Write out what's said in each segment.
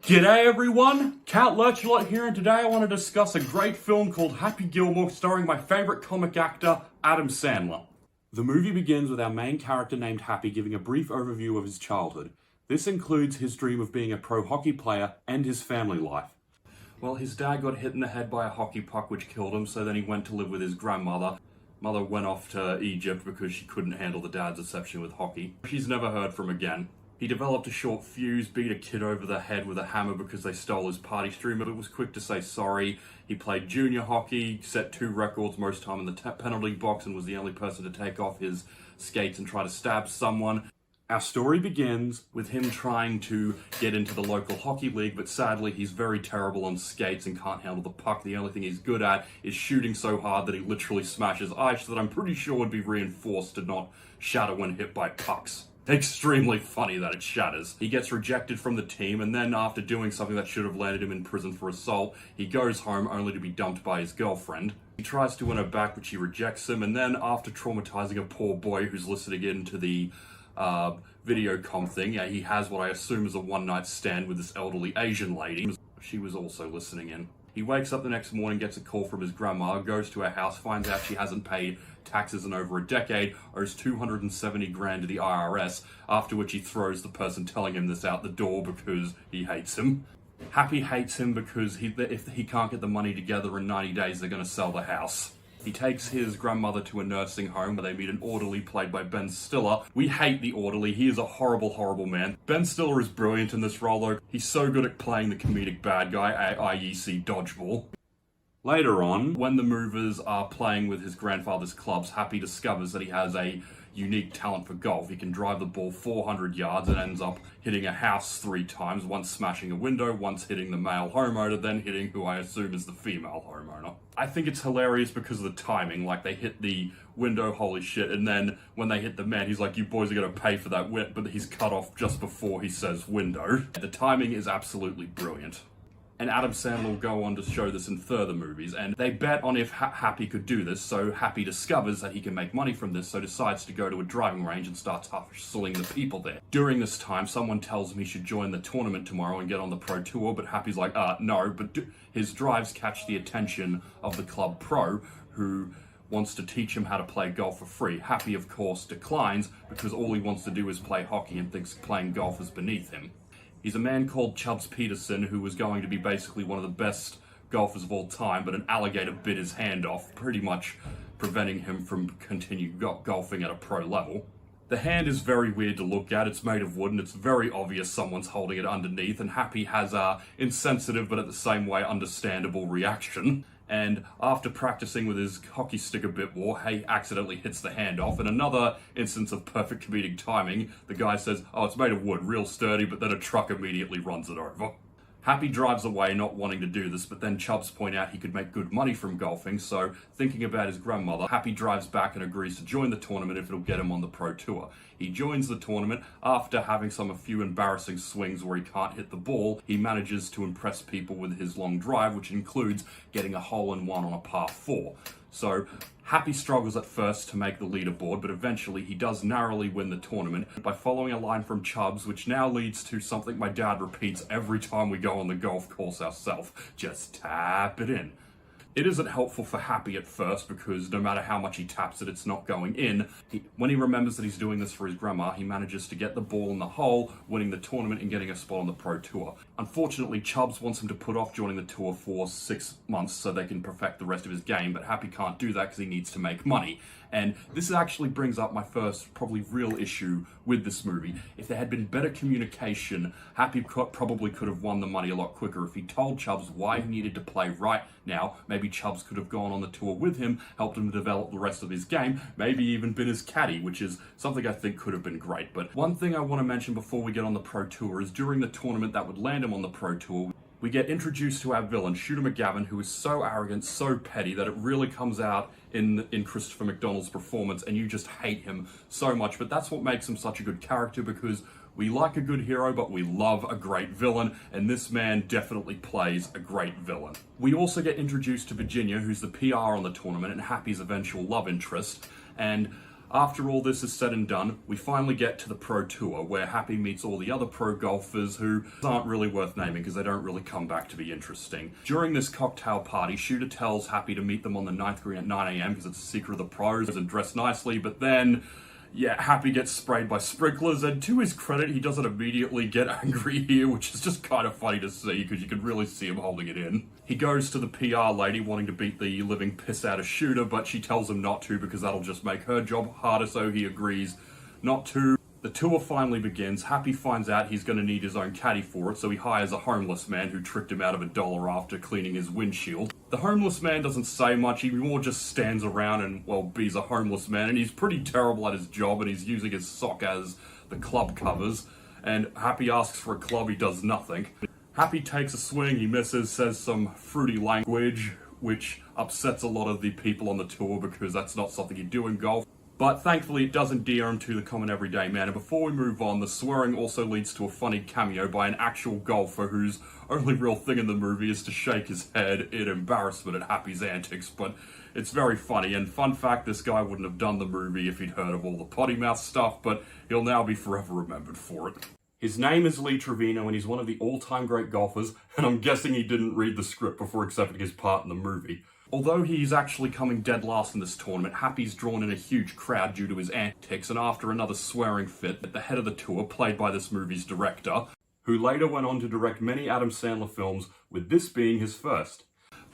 G'day everyone, Count Lurchalot here, and today I want to discuss a great film called Happy Gilmore starring my favourite comic actor, Adam Sandler. The movie begins with our main character named Happy giving a brief overview of his childhood. This includes his dream of being a pro hockey player and his family life. Well, his dad got hit in the head by a hockey puck which killed him, so then he went to live with his grandmother. Mother went off to Egypt because she couldn't handle the dad's obsession with hockey. She's never heard from again. He developed a short fuse, beat a kid over the head with a hammer because they stole his party streamer, but was quick to say sorry. He played junior hockey, set 2 records, most time in the penalty box, and was the only person to take off his skates and try to stab someone. Our story begins with him trying to get into the local hockey league, but sadly he's very terrible on skates and can't handle the puck. The only thing he's good at is shooting so hard that he literally smashes ice that I'm pretty sure would be reinforced to not shatter when hit by pucks. Extremely funny that it shatters. He gets rejected from the team, and then after doing something that should have landed him in prison for assault, he goes home only to be dumped by his girlfriend. He tries to win her back, but she rejects him, and then after traumatizing a poor boy who's listening in to the video comm thing, he has what I assume is a one-night stand with this elderly Asian lady. She was also listening in. He wakes up the next morning, gets a call from his grandma, goes to her house, finds out she hasn't paid taxes in over a decade, owes 270 grand to the IRS, after which he throws the person telling him this out the door because he hates him. Happy hates him because if he can't get the money together in 90 days, they're going to sell the house. He takes his grandmother to a nursing home where they meet an orderly played by Ben Stiller. We hate the orderly. He is a horrible, horrible man. Ben Stiller is brilliant in this role though. He's so good at playing the comedic bad guy at IEC Dodgeball. Later on, when the movers are playing with his grandfather's clubs, Happy discovers that he has a unique talent for golf. He can drive the ball 400 yards and ends up hitting a house 3 times, once smashing a window, once hitting the male homeowner, then hitting who I assume is the female homeowner. I think it's hilarious because of the timing, like they hit the window, holy shit, and then when they hit the man, he's like, you boys are gonna pay for that whip, but he's cut off just before he says window. The timing is absolutely brilliant. And Adam Sandler will go on to show this in further movies, and they bet on if Happy could do this, so Happy discovers that he can make money from this, so decides to go to a driving range and start hustling the people there. During this time, someone tells him he should join the tournament tomorrow and get on the pro tour, but Happy's like, no, but his drives catch the attention of the club pro, who wants to teach him how to play golf for free. Happy, of course, declines, because all he wants to do is play hockey and thinks playing golf is beneath him. He's a man called Chubbs Peterson who was going to be basically one of the best golfers of all time, but an alligator bit his hand off, pretty much preventing him from continuing golfing at a pro level. The hand is very weird to look at. It's made of wood and it's very obvious someone's holding it underneath, and Happy has a insensitive but at the same way understandable reaction. And after practicing with his hockey stick a bit more, he accidentally hits the hand off. In another instance of perfect comedic timing, the guy says, oh, it's made of wood, real sturdy, but then a truck immediately runs it over. Happy drives away, not wanting to do this, but then Chubbs point out he could make good money from golfing, so thinking about his grandmother, Happy drives back and agrees to join the tournament if it'll get him on the pro tour. He joins the tournament. After having a few embarrassing swings where he can't hit the ball, he manages to impress people with his long drive, which includes getting a hole-in-one on a par 4. So Happy struggles at first to make the leaderboard, but eventually he does narrowly win the tournament by following a line from Chubbs, which now leads to something my dad repeats every time we go on the golf course ourselves. Just tap it in. It isn't helpful for Happy at first because no matter how much he taps it, it's not going in. When he remembers that he's doing this for his grandma, he manages to get the ball in the hole, winning the tournament and getting a spot on the pro tour. Unfortunately, Chubbs wants him to put off joining the tour for 6 months so they can perfect the rest of his game, but Happy can't do that because he needs to make money. And this actually brings up my first probably real issue with this movie. If there had been better communication, Happy probably could have won the money a lot quicker. If he told Chubbs why he needed to play right now, maybe Chubbs could have gone on the tour with him, helped him develop the rest of his game, maybe even been his caddy, which is something I think could have been great. But one thing I want to mention before we get on the pro tour is during the tournament that would land him on the pro tour, we get introduced to our villain, Shooter McGavin, who is so arrogant, so petty, that it really comes out in Christopher McDonald's performance, and you just hate him so much. But that's what makes him such a good character, because we like a good hero, but we love a great villain, and this man definitely plays a great villain. We also get introduced to Virginia, who's the PR on the tournament and Happy's eventual love interest, and After all this is said and done, we finally get to the Pro Tour, where Happy meets all the other pro golfers who aren't really worth naming because they don't really come back to be interesting. During this cocktail party, Shooter tells Happy to meet them on the 9th green at 9 AM because it's a secret of the pros and dress nicely, but then Happy gets sprayed by sprinklers, and to his credit, he doesn't immediately get angry here, which is just kind of funny to see, because you can really see him holding it in. He goes to the PR lady wanting to beat the living piss out of Shooter, but she tells him not to because that'll just make her job harder, so he agrees not to. The tour finally begins. Happy finds out he's going to need his own caddy for it, so he hires a homeless man who tricked him out of $1 after cleaning his windshield. The homeless man doesn't say much, he more just stands around and, well, he's a homeless man, and he's pretty terrible at his job, and he's using his sock as the club covers. And Happy asks for a club, he does nothing. Happy takes a swing, he misses, says some fruity language, which upsets a lot of the people on the tour because that's not something you do in golf. But thankfully it does endear him to the common everyday man. And before we move on, the swearing also leads to a funny cameo by an actual golfer whose only real thing in the movie is to shake his head in embarrassment at Happy's antics. But it's very funny, and fun fact, this guy wouldn't have done the movie if he'd heard of all the potty mouth stuff, but he'll now be forever remembered for it. His name is Lee Trevino, and he's one of the all-time great golfers, and I'm guessing he didn't read the script before accepting his part in the movie. Although he's actually coming dead last in this tournament, Happy's drawn in a huge crowd due to his antics, and after another swearing fit at the head of the tour, played by this movie's director, who later went on to direct many Adam Sandler films, with this being his first,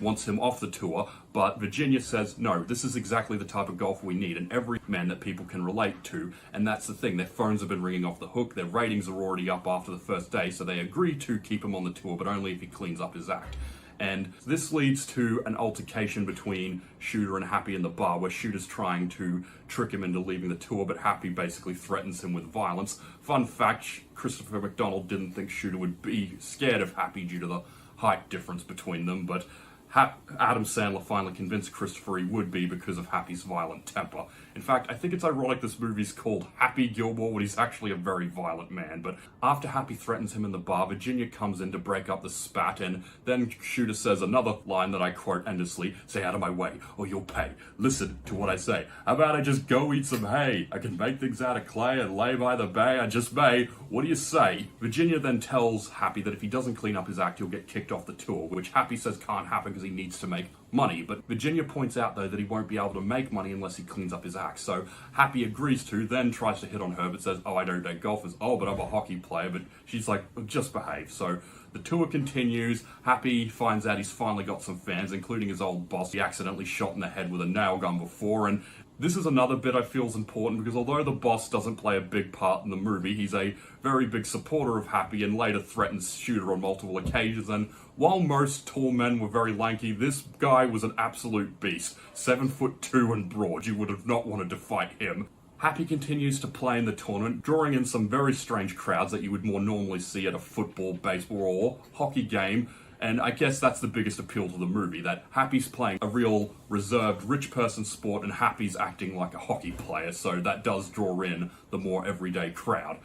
wants him off the tour, but Virginia says, no, this is exactly the type of golfer we need, and every man that people can relate to, and that's the thing, their phones have been ringing off the hook, their ratings are already up after the first day, so they agree to keep him on the tour, but only if he cleans up his act. And this leads to an altercation between Shooter and Happy in the bar, where Shooter's trying to trick him into leaving the tour, but Happy basically threatens him with violence. Fun fact, Christopher McDonald didn't think Shooter would be scared of Happy due to the height difference between them, but Adam Sandler finally convinced Christopher he would be because of Happy's violent temper. In fact, I think it's ironic this movie's called Happy Gilmore when he's actually a very violent man. But after Happy threatens him in the bar, Virginia comes in to break up the spat, and then Shooter says another line that I quote endlessly, "Stay out of my way, or you'll pay. Listen to what I say. How about I just go eat some hay? I can make things out of clay and lay by the bay. I just may. What do you say?" Virginia then tells Happy that if he doesn't clean up his act, he'll get kicked off the tour, which Happy says can't happen because he needs to make money. But Virginia points out, though, that he won't be able to make money unless he cleans up his act. So Happy agrees to, then tries to hit on her, but says, "Oh, I don't date golfers." "Oh, but I'm a hockey player." But she's like, "Just behave." So the tour continues. Happy finds out he's finally got some fans, including his old boss he accidentally shot in the head with a nail gun before. And this is another bit I feel is important, because although the boss doesn't play a big part in the movie, he's a very big supporter of Happy and later threatens Shooter on multiple occasions. And while most tall men were very lanky, this guy was an absolute beast. 7'2" and broad. You would have not wanted to fight him. Happy continues to play in the tournament, drawing in some very strange crowds that you would more normally see at a football, baseball, or hockey game. And I guess that's the biggest appeal to the movie, that Happy's playing a real reserved rich person sport and Happy's acting like a hockey player, so that does draw in the more everyday crowd.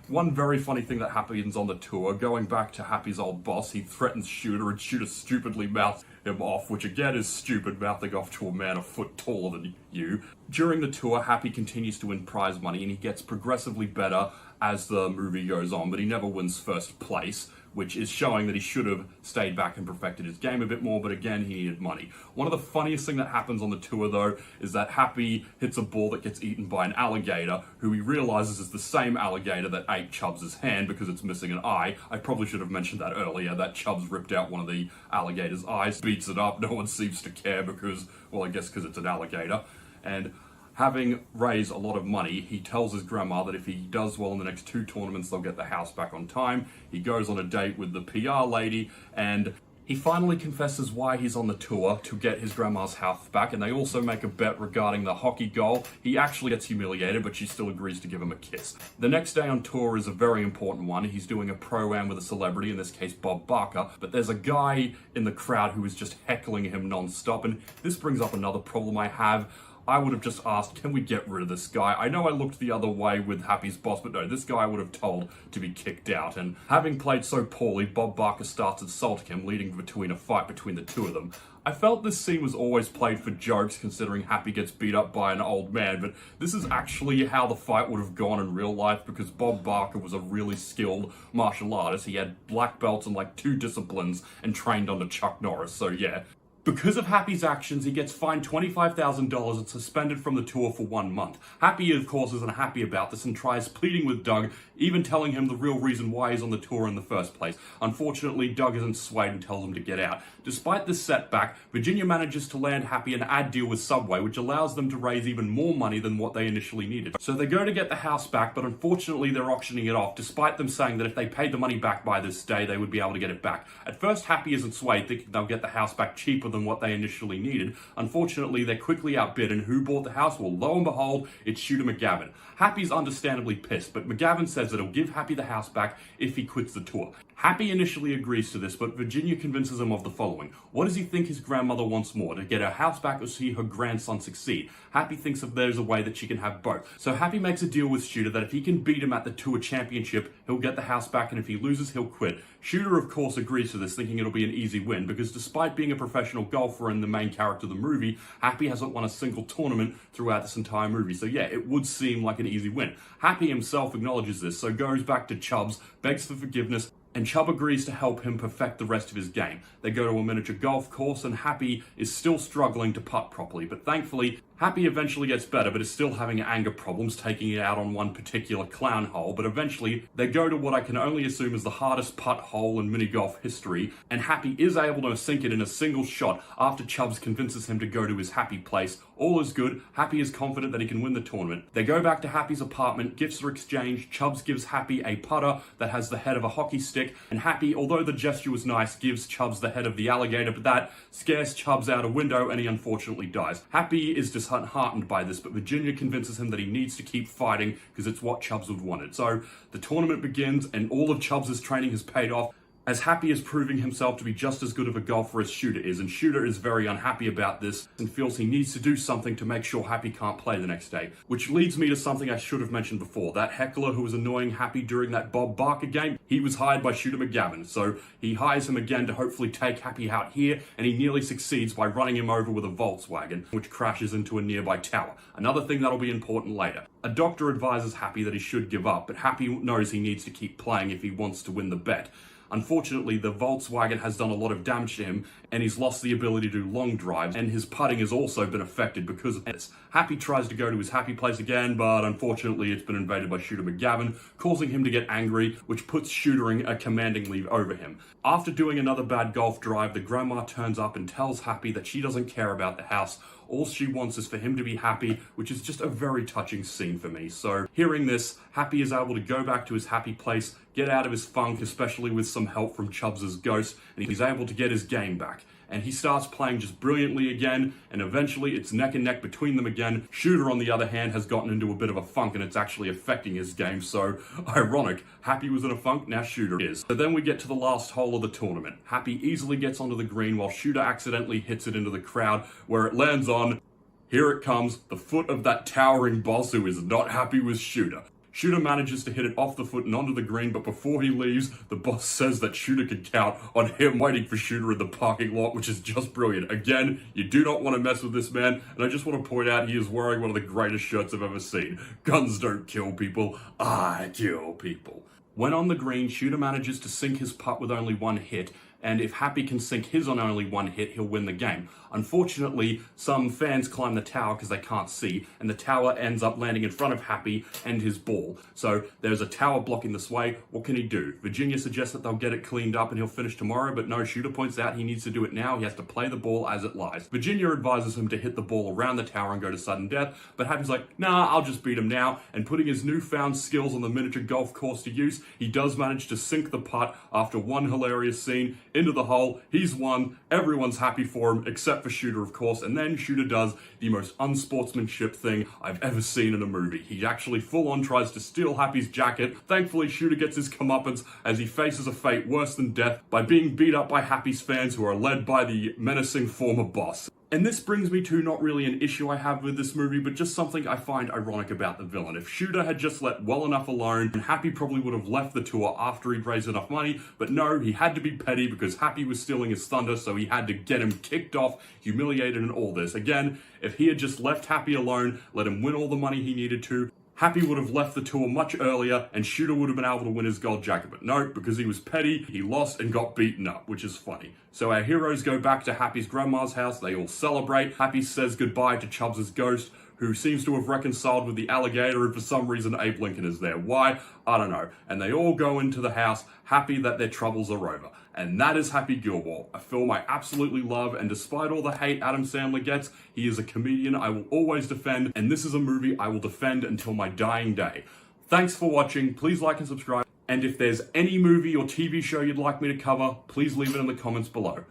One very funny thing that happens on the tour, going back to Happy's old boss, he threatens Shooter and Shooter stupidly mouths him off, which again is stupid, mouthing off to a man a foot taller than you. During the tour, Happy continues to win prize money and he gets progressively better as the movie goes on, but he never wins first place, which is showing that he should have stayed back and perfected his game a bit more, but again, he needed money. One of the funniest things that happens on the tour, though, is that Happy hits a ball that gets eaten by an alligator, who he realizes is the same alligator that ate Chubbs' hand because it's missing an eye. I probably should have mentioned that earlier, that Chubbs ripped out one of the alligator's eyes, beats it up, no one seems to care because, well, I guess because it's an alligator. And having raised a lot of money, he tells his grandma that if he does well in the next 2 tournaments, they'll get the house back on time. He goes on a date with the PR lady, and he finally confesses why he's on the tour, to get his grandma's house back, and they also make a bet regarding the hockey goal. He actually gets humiliated, but she still agrees to give him a kiss. The next day on tour is a very important one. He's doing a pro-am with a celebrity, in this case Bob Barker, but there's a guy in the crowd who is just heckling him non-stop, and this brings up another problem I have. I would have just asked, can we get rid of this guy? I know I looked the other way with Happy's boss, but no, this guy I would have told to be kicked out. And having played so poorly, Bob Barker starts insulting him, leading between a fight between the two of them. I felt this scene was always played for jokes, considering Happy gets beat up by an old man, but this is actually how the fight would have gone in real life, because Bob Barker was a really skilled martial artist. He had black belts in like 2 disciplines and trained under Chuck Norris, so yeah. Because of Happy's actions, he gets fined $25,000 and suspended from the tour for 1 month. Happy, of course, isn't happy about this and tries pleading with Doug, even telling him the real reason why he's on the tour in the first place. Unfortunately, Doug isn't swayed and tells him to get out. Despite this setback, Virginia manages to land Happy an ad deal with Subway, which allows them to raise even more money than what they initially needed. So they go to get the house back, but unfortunately they're auctioning it off, despite them saying that if they paid the money back by this day, they would be able to get it back. At first, Happy isn't swayed, thinking they'll get the house back cheaper than what they initially needed. Unfortunately, they're quickly outbid, and who bought the house? Well, lo and behold, it's Shooter McGavin. Happy's understandably pissed, but McGavin says that he'll give Happy the house back if he quits the tour. Happy initially agrees to this, but Virginia convinces him of the following. What does he think his grandmother wants more, to get her house back or see her grandson succeed? Happy thinks that there's a way that she can have both. So Happy makes a deal with Shooter that if he can beat him at the tour championship, he'll get the house back, and if he loses, he'll quit. Shooter, of course, agrees to this, thinking it'll be an easy win, because despite being a professional golfer and the main character of the movie, Happy hasn't won a single tournament throughout this entire movie. So yeah, it would seem like an easy win. Happy himself acknowledges this, so goes back to Chubbs, begs for forgiveness, and Chubb agrees to help him perfect the rest of his game. They go to a miniature golf course, and Happy is still struggling to putt properly, but thankfully, Happy eventually gets better, but is still having anger problems, taking it out on one particular clown hole. But eventually, they go to what I can only assume is the hardest putt hole in mini golf history, and Happy is able to sink it in a single shot after Chubbs convinces him to go to his happy place. All is good. Happy is confident that he can win the tournament. They go back to Happy's apartment, gifts are exchanged. Chubbs gives Happy a putter that has the head of a hockey stick, and Happy, although the gesture was nice, gives Chubbs the head of the alligator, but that scares Chubbs out a window, and he unfortunately dies. Happy is disheartened by this, but Virginia convinces him that he needs to keep fighting because it's what Chubbs would wanted. So the tournament begins, and all of Chubbs' training has paid off, as Happy is proving himself to be just as good of a golfer as Shooter is, and Shooter is very unhappy about this and feels he needs to do something to make sure Happy can't play the next day. Which leads me to something I should have mentioned before. That heckler who was annoying Happy during that Bob Barker game, he was hired by Shooter McGavin, so he hires him again to hopefully take Happy out here, and he nearly succeeds by running him over with a Volkswagen, which crashes into a nearby tower. Another thing that'll be important later. A doctor advises Happy that he should give up, but Happy knows he needs to keep playing if he wants to win the bet. Unfortunately, the Volkswagen has done a lot of damage to him, and he's lost the ability to do long drives, and his putting has also been affected because of this. Happy tries to go to his happy place again, but unfortunately it's been invaded by Shooter McGavin, causing him to get angry, which puts Shooter a commanding lead over him. After doing another bad golf drive, the grandma turns up and tells Happy that she doesn't care about the house. All she wants is for him to be happy, which is just a very touching scene for me. So hearing this, Happy is able to go back to his happy place, get out of his funk, especially with some help from Chubbs' ghost, and he's able to get his game back. And he starts playing just brilliantly again, and eventually it's neck and neck between them again. Shooter, on the other hand, has gotten into a bit of a funk, and it's actually affecting his game, so ironic. Happy was in a funk, now Shooter is. So then we get to the last hole of the tournament. Happy easily gets onto the green while Shooter accidentally hits it into the crowd, where it lands on, here it comes, the foot of that towering boss who is not happy with Shooter. Shooter manages to hit it off the foot and onto the green, but before he leaves, the boss says that Shooter can count on him waiting for Shooter in the parking lot, which is just brilliant. Again, you do not want to mess with this man, and I just want to point out he is wearing one of the greatest shirts I've ever seen. Guns don't kill people, I kill people. When on the green, Shooter manages to sink his putt with only one hit, and if Happy can sink his on only one hit, he'll win the game. Unfortunately, some fans climb the tower because they can't see, and the tower ends up landing in front of Happy and his ball. So there's a tower blocking this way. What can he do? Virginia suggests that they'll get it cleaned up and he'll finish tomorrow, but no, Shooter points out he needs to do it now. He has to play the ball as it lies. Virginia advises him to hit the ball around the tower and go to sudden death, but Happy's like, nah, I'll just beat him now, and putting his newfound skills on the miniature golf course to use, he does manage to sink the putt after one hilarious scene into the hole. He's won. Everyone's happy for him, except for Shooter, of course, and then Shooter does the most unsportsmanship thing I've ever seen in a movie. He actually full-on tries to steal Happy's jacket. Thankfully, Shooter gets his comeuppance as he faces a fate worse than death by being beat up by Happy's fans who are led by the menacing former boss. And this brings me to not really an issue I have with this movie, but just something I find ironic about the villain. If Shooter had just let well enough alone, Happy probably would have left the tour after he'd raised enough money, but no, he had to be petty because Happy was stealing his thunder, so he had to get him kicked off, humiliated, and all this. Again, if he had just left Happy alone, let him win all the money he needed to, Happy would have left the tour much earlier and Shooter would have been able to win his gold jacket. But no, because he was petty, he lost and got beaten up, which is funny. So our heroes go back to Happy's grandma's house, they all celebrate. Happy says goodbye to Chubbs' ghost, who seems to have reconciled with the alligator, and for some reason Abe Lincoln is there. Why? I don't know. And they all go into the house, happy that their troubles are over. And that is Happy Gilmore, a film I absolutely love, and despite all the hate Adam Sandler gets, he is a comedian I will always defend, and this is a movie I will defend until my dying day. Thanks for watching, please like and subscribe, and if there's any movie or TV show you'd like me to cover, please leave it in the comments below.